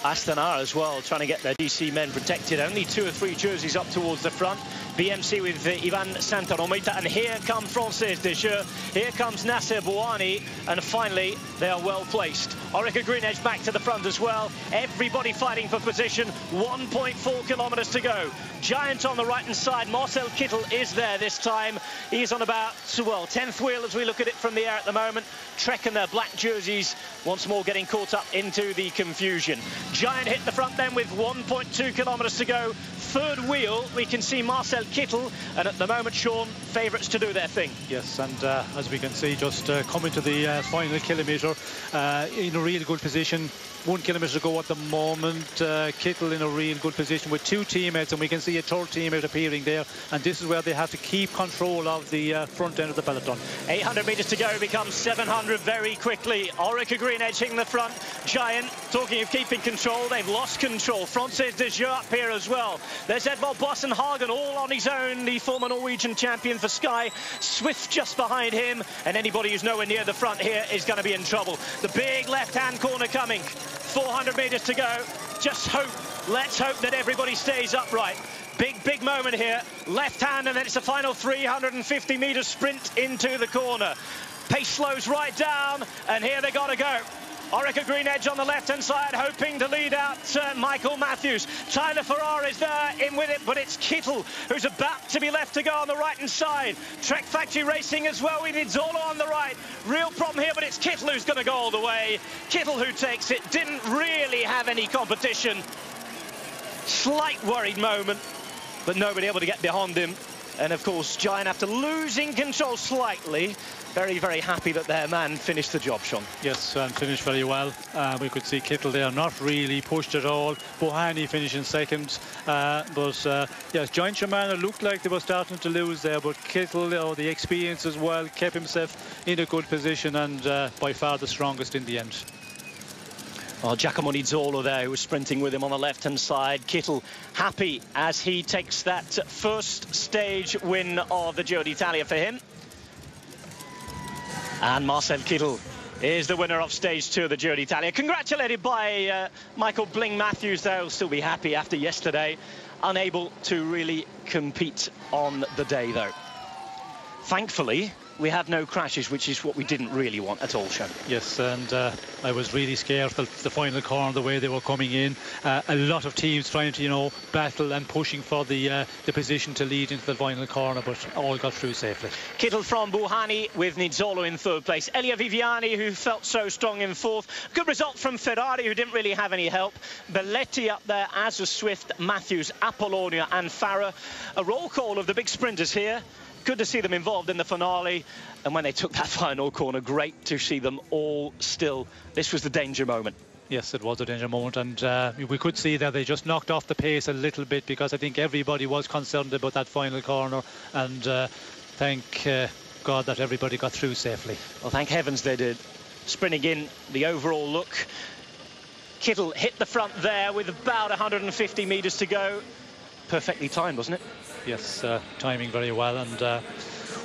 Astana as well, trying to get their DC men protected. Only 2 or 3 jerseys up towards the front. BMC with Ivan Santaromita, and here come Française des Jeux. Here comes Nasser Bouhanni, and finally they are well placed. Orica Green Edge back to the front as well. Everybody fighting for position. 1.4 kilometers to go. Giant on the right hand side. Marcel Kittel is there this time. He's on about, well, 10th wheel as we look at it from the air at the moment. Trek and their black jerseys once more getting caught up into the confusion. Giant hit the front then with 1.2 kilometers to go. 3rd wheel, we can see Marcel Kittel, and at the moment, Sean, favourites to do their thing. Yes, and as we can see, just coming to the final kilometre in a really good position. 1 kilometre to go at the moment. Kittel in a real good position with 2 teammates, and we can see a 3rd teammate appearing there, and this is where they have to keep control of the front end of the peloton. 800 metres to go becomes 700 very quickly. Orica Green Edge hitting the front. Giant, talking of keeping control, they've lost control. Française des Jeux up here as well. There's Edvald Boasson Hagen all on his own, the former Norwegian champion for Sky. Swift just behind him, and anybody who's nowhere near the front here is going to be in trouble. The big left-hand corner coming. 400 metres to go. Just hope, let's hope that everybody stays upright. Big moment here. Left hand, and then it's a final 350 metres sprint into the corner. Pace slows right down, and here they got to go. Orica Green Edge on the left-hand side, hoping to lead out Michael Matthews. Tyler Farrar is there, in with it, but it's Kittel who's about to be left to go on the right-hand side. Trek Factory Racing as well, we need Zolo on the right. Real problem here, but it's Kittel who's going to go all the way. Kittel who takes it, didn't really have any competition. Slight worried moment. but nobody able to get behind him. And of course, Giant, after losing control slightly, very, very happy that their man finished the job, Sean. Yes, and finished very well. We could see Kittel there not really pushed at all. Bohani finishing second. Yes, Giant Shimano looked like they were starting to lose there, but Kittel, the experience as well, kept himself in a good position and by far the strongest in the end. Well, Giacomo Nizzolo there, who was sprinting with him on the left-hand side. Kittel happy as he takes that first stage win of the Giro d'Italia for him. And Marcel Kittel is the winner of stage 2 of the Giro d'Italia. Congratulated by Michael Bling Matthews there. He'll still be happy after yesterday. Unable to really compete on the day, though. Thankfully, we had no crashes, which is what we didn't really want at all, Sean. Yes, and I was really scared the final corner, the way they were coming in. A lot of teams trying to, battle and pushing for the position to lead into the final corner, but all got through safely. Kittel from Bohani with Nizzolo in third place. Elia Viviani, who felt so strong in fourth. Good result from Ferrari, who didn't really have any help. Belletti up there, as was Swift, Matthews, Apollonia and Farah. A roll call of the big sprinters here. Good to see them involved in the finale, and when they took that final corner, great to see them all still. This was the danger moment. Yes, it was a danger moment, and we could see that they just knocked off the pace a little bit, because I think everybody was concerned about that final corner, and thank God that everybody got through safely. Well, thank heavens they did. Sprinting in, the overall look. Kittel hit the front there with about 150 metres to go. Perfectly timed, wasn't it? Yes, timing very well, and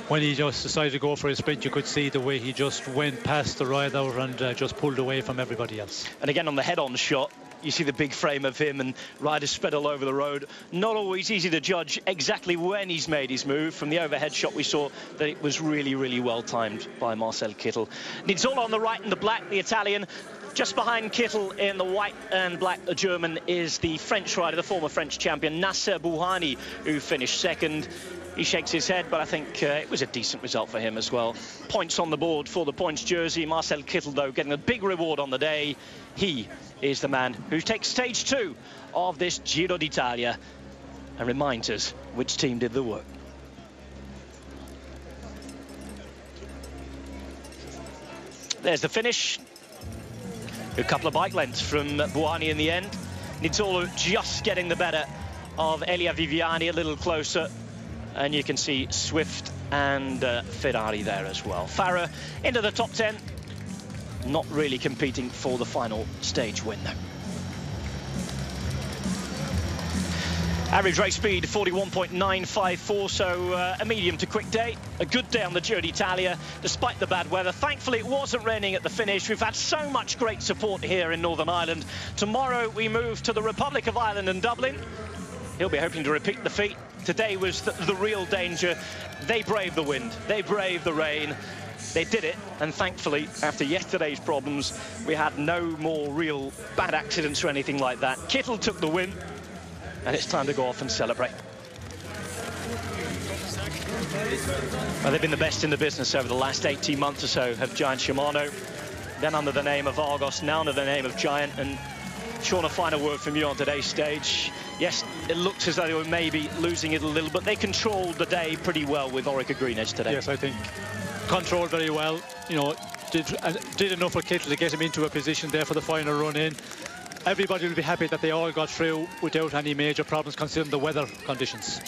when he just decided to go for a sprint, you could see the way he just went past the rider and just pulled away from everybody else. And again, on the head-on shot, you see the big frame of him and riders spread all over the road. Not always easy to judge exactly when he's made his move. From the overhead shot, we saw that it was really, really well timed by Marcel Kittel. Nizzolo on the right and the black, the Italian. Just behind Kittel in the white and black, the German, is the French rider, the former French champion, Nasser Bouhanni, who finished second. He shakes his head, but I think it was a decent result for him as well. Points on the board for the points jersey. Marcel Kittel, though, getting a big reward on the day. He is the man who takes stage 2 of this Giro d'Italia and reminds us which team did the work. There's the finish. A couple of bike lengths from Bouhanni in the end. Nizzolo just getting the better of Elia Viviani a little closer. And you can see Swift and Ferrari there as well. Farah into the top 10. Not really competing for the final stage win, though. Average race speed 41.954, so a medium to quick day. A good day on the Giro d'Italia, despite the bad weather. Thankfully, it wasn't raining at the finish. We've had so much great support here in Northern Ireland. Tomorrow, we move to the Republic of Ireland and Dublin. He'll be hoping to repeat the feat. Today was the real danger. They braved the wind. They braved the rain. They did it, and thankfully, after yesterday's problems, we had no more real bad accidents or anything like that. Kittel took the win. And it's time to go off and celebrate. Well, they've been the best in the business over the last 18 months or so, have Giant Shimano. Then under the name of Argos, now under the name of Giant. And Sean, a final word from you on today's stage. Yes, it looks as though they were maybe losing it a little, but they controlled the day pretty well with Orica Green Edge today. Yes, I think controlled very well. Did enough for Kittel to get him into a position there for the final run in. Everybody will be happy that they all got through without any major problems considering the weather conditions.